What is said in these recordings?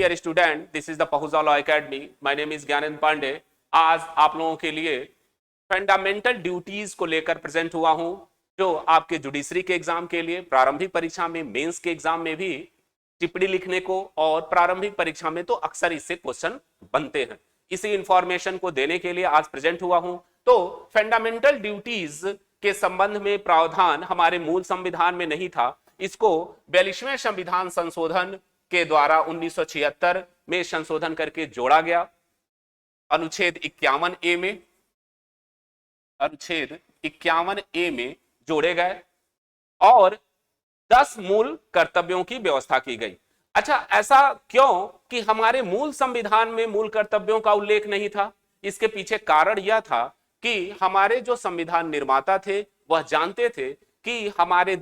Dear student, this is the Pahuja law academy. My name is Gyanendra Pandey. आज आप लोगों के लिए फंडामेंटल ड्यूटीज को लेकर प्रेजेंट हुआ हूं, जो आपके जुडिशरी के एग्जाम के लिए, प्रारंभिक परीक्षा में, मेंस के एग्जाम में भी टिप्पणी लिखने को, और प्रारंभिक परीक्षा में तो अक्सर इससे क्वेश्चन बनते हैं। इसी इंफॉर्मेशन को देने के लिए आज प्रेजेंट हुआ हूं। तो फंडामेंटल ड्यूटीज के संबंध में प्रावधान हमारे मूल संविधान में नहीं था। इसको 42वें संविधान संशोधन के द्वारा 1976 में संशोधन करके जोड़ा गया। अनुच्छेद 51A में, अनुच्छेद 51A में जोड़े गए और 10 मूल कर्तव्यों की व्यवस्था की गई। अच्छा, ऐसा क्यों कि हमारे मूल संविधान में मूल कर्तव्यों का उल्लेख नहीं था? इसके पीछे कारण यह था कि हमारे जो संविधान निर्माता थे वह जानते थे कि हमारे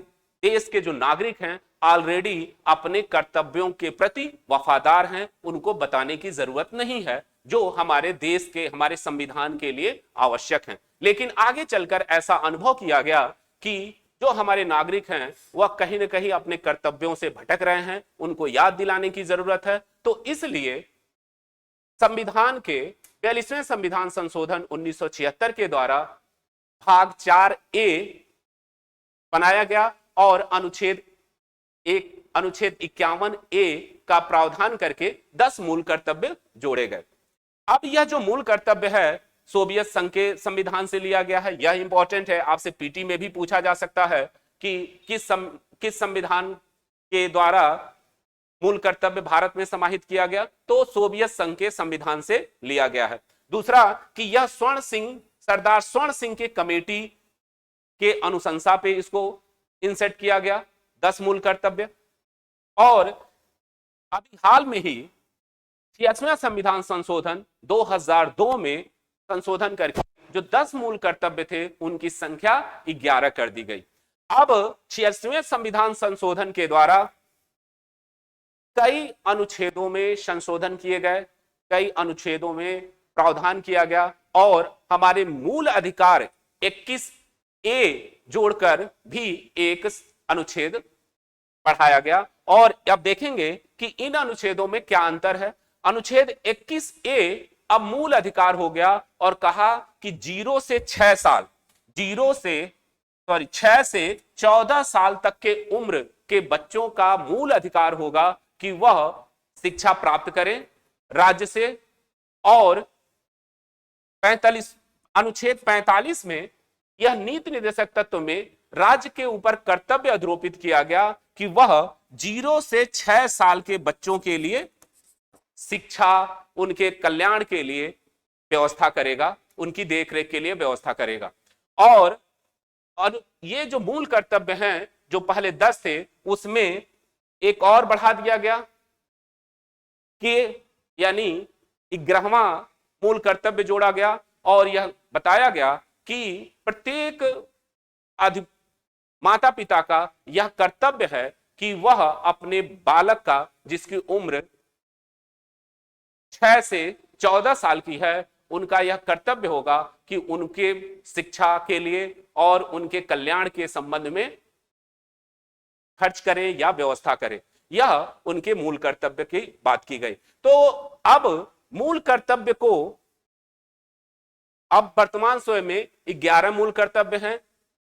देश के जो नागरिक हैं ऑलरेडी अपने कर्तव्यों के प्रति वफादार हैं, उनको बताने की जरूरत नहीं है, जो हमारे देश के, हमारे संविधान के लिए आवश्यक हैं। लेकिन आगे चलकर ऐसा अनुभव किया गया कि जो हमारे नागरिक हैं वह कहीं ना कहीं अपने कर्तव्यों से भटक रहे हैं, उनको याद दिलाने की जरूरत है। तो इसलिए संविधान के 42वें संविधान संशोधन 1976 के द्वारा भाग 4A बनाया गया और अनुच्छेद 51A का प्रावधान करके 10 मूल कर्तव्य जोड़े गए। अब यह जो मूल कर्तव्य है सोवियत संघ के संविधान से लिया गया है। यह इंपॉर्टेंट है, आपसे पीटी में भी पूछा जा सकता है कि किस संविधान के द्वारा मूल कर्तव्य भारत में समाहित किया गया, तो सोवियत संघ के संविधान से लिया गया है। दूसरा कि यह सरदार स्वर्ण सिंह के कमेटी के अनुशंसा पे इसको इंसेट किया गया, 10 मूल कर्तव्य। और अभी हाल में ही 86वां संविधान संशोधन 2002 में संशोधन करके जो 10 मूल कर्तव्य थे उनकी संख्या 11 कर दी गई। अब 86वें संविधान संशोधन के द्वारा कई अनुच्छेदों में संशोधन किए गए, कई अनुच्छेदों में प्रावधान किया गया और हमारे मूल अधिकार 21A जोड़कर भी एक अनुच्छेद बढ़ाया गया। और अब देखेंगे कि इन अनुच्छेदों में क्या अंतर है। अनुच्छेद 21A अब मूल अधिकार हो गया और कहा कि 0 से 6 से 14 साल तक के उम्र के बच्चों का मूल अधिकार होगा कि वह शिक्षा प्राप्त करें राज्य से। और 45 अनुच्छेद 45 में यह नीति निर्देशक तत्व में राज्य के ऊपर कर्तव्य आरोपित किया गया कि वह 0 से 6 साल के बच्चों के लिए शिक्षा, उनके कल्याण के लिए व्यवस्था करेगा, उनकी देखरेख के लिए व्यवस्था करेगा। और ये जो मूल कर्तव्य हैं जो पहले 10 थे उसमें एक और बढ़ा दिया गया कि यानी 11वां मूल कर्तव्य जोड़ा गया और यह बताया गया कि प्रत्येक माता पिता का यह कर्तव्य है कि वह अपने बालक का, जिसकी उम्र 6 से 14 साल की है, उनका यह कर्तव्य होगा कि उनके शिक्षा के लिए और उनके कल्याण के संबंध में खर्च करें या व्यवस्था करें। यह उनके मूल कर्तव्य की बात की गई। तो अब मूल कर्तव्य को अब वर्तमान समय में 11 मूल कर्तव्य हैं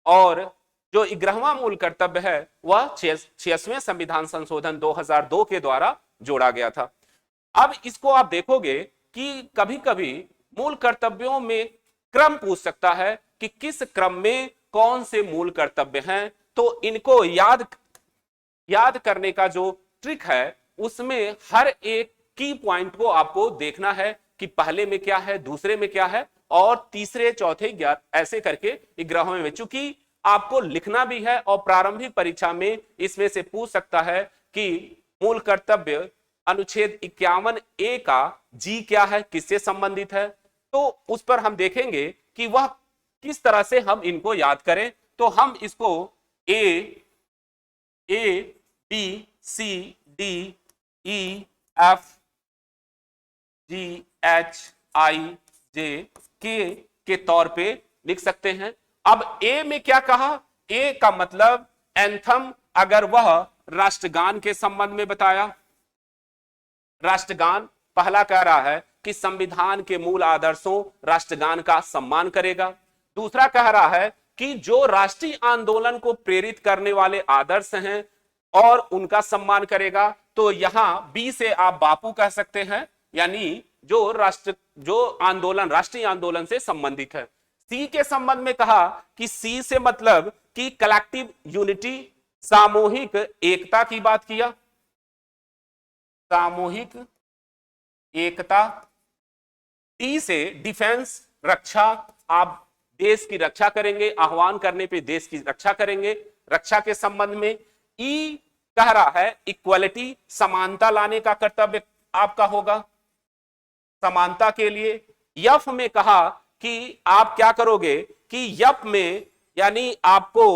और जो 11वां मूल कर्तव्य है वह 86वें संविधान संशोधन 2002 के द्वारा जोड़ा गया था। अब इसको आप देखोगे कि कभी कभी मूल कर्तव्यों में क्रम पूछ सकता है कि किस क्रम में कौन से मूल कर्तव्य हैं। तो इनको याद करने का जो ट्रिक है उसमें हर एक की पॉइंट को आपको देखना है कि पहले में क्या है, दूसरे में क्या है और तीसरे, चौथे, ऐसे करके 11वें में। चूंकि आपको लिखना भी है और प्रारंभिक परीक्षा में इसमें से पूछ सकता है कि मूल कर्तव्य अनुच्छेद 51A का जी क्या है, किससे संबंधित है, तो उस पर हम देखेंगे कि वह किस तरह से हम इनको याद करें। तो हम इसको A B C D E F G H I J K के तौर पे लिख सकते हैं। अब A में क्या कहा? A का मतलब एंथम, अगर वह राष्ट्रगान के संबंध में बताया, राष्ट्रगान पहला कह रहा है कि संविधान के मूल आदर्शों राष्ट्रगान का सम्मान करेगा। दूसरा कह रहा है कि जो राष्ट्रीय आंदोलन को प्रेरित करने वाले आदर्श हैं और उनका सम्मान करेगा। तो यहां बी से आप बापू कह सकते हैं, यानी जो आंदोलन राष्ट्रीय आंदोलन से संबंधित है। सी के संबंध में कहा कि सी से मतलब कि कलेक्टिव यूनिटी, सामूहिक एकता की बात किया, सामूहिक एकता। डी से डिफेंस, रक्षा, आप देश की रक्षा करेंगे, आह्वान करने पे देश की रक्षा करेंगे, रक्षा के संबंध में। ई कह रहा है इक्वलिटी, समानता लाने का कर्तव्य आपका होगा, समानता के लिए। यफ में कहा कि आप क्या करोगे कि यफ में यानी आपको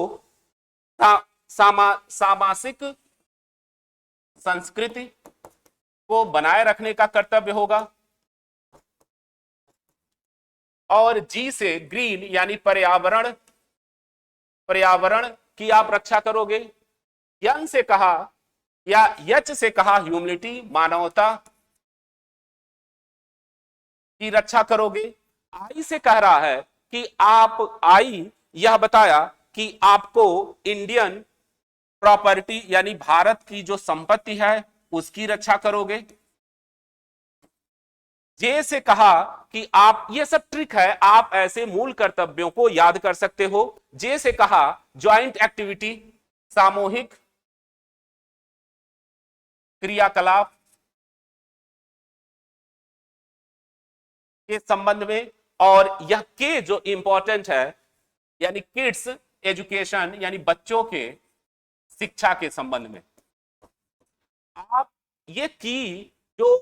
सामाजिक संस्कृति को बनाए रखने का कर्तव्य होगा। और जी से ग्रीन यानी पर्यावरण, पर्यावरण की आप रक्षा करोगे। यन से कहा या यच से कहा ह्यूमैनिटी, मानवता की रक्षा करोगे। आई से कह रहा है कि आप, आई यह बताया कि आपको इंडियन प्रॉपर्टी यानी भारत की जो संपत्ति है उसकी रक्षा करोगे। जे से कहा कि आप, ये सब ट्रिक है, आप ऐसे मूल कर्तव्यों को याद कर सकते हो। जे से कहा ज्वाइंट एक्टिविटी, सामूहिक क्रियाकलाप के संबंध में। और यह के जो इंपॉर्टेंट है यानी किड्स एजुकेशन यानी बच्चों के शिक्षा के संबंध में। आप ये की जो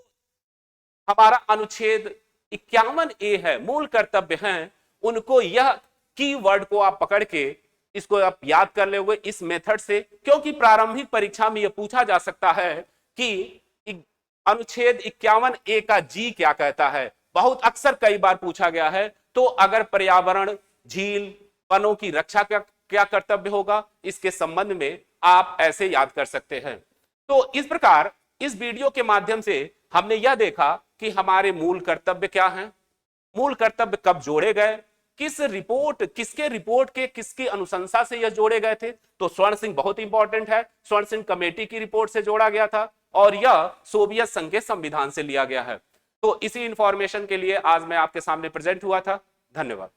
हमारा अनुच्छेद 51A है, मूल कर्तव्य हैं, उनको यह कीवर्ड को आप पकड़ के इसको आप याद कर ले हुए इस मेथड से, क्योंकि प्रारंभिक परीक्षा में यह पूछा जा सकता है कि अनुच्छेद 51A का जी क्या कहता है, बहुत अक्सर कई बार पूछा गया है। तो अगर पर्यावरण, झील, वनों की रक्षा का क्या कर्तव्य होगा, इसके संबंध में आप ऐसे याद कर सकते हैं। तो इस प्रकार इस वीडियो के माध्यम से हमने यह देखा कि हमारे मूल कर्तव्य क्या हैं, मूल कर्तव्य कब जोड़े गए, किसके रिपोर्ट के किसकी अनुशंसा से यह जोड़े गए थे। तो स्वर्ण सिंह बहुत इंपॉर्टेंट है, स्वर्ण सिंह कमेटी की रिपोर्ट से जोड़ा गया था और यह सोवियत संघ के संविधान से लिया गया है। तो इसी इंफॉर्मेशन के लिए आज मैं आपके सामने प्रेजेंट हुआ था। धन्यवाद।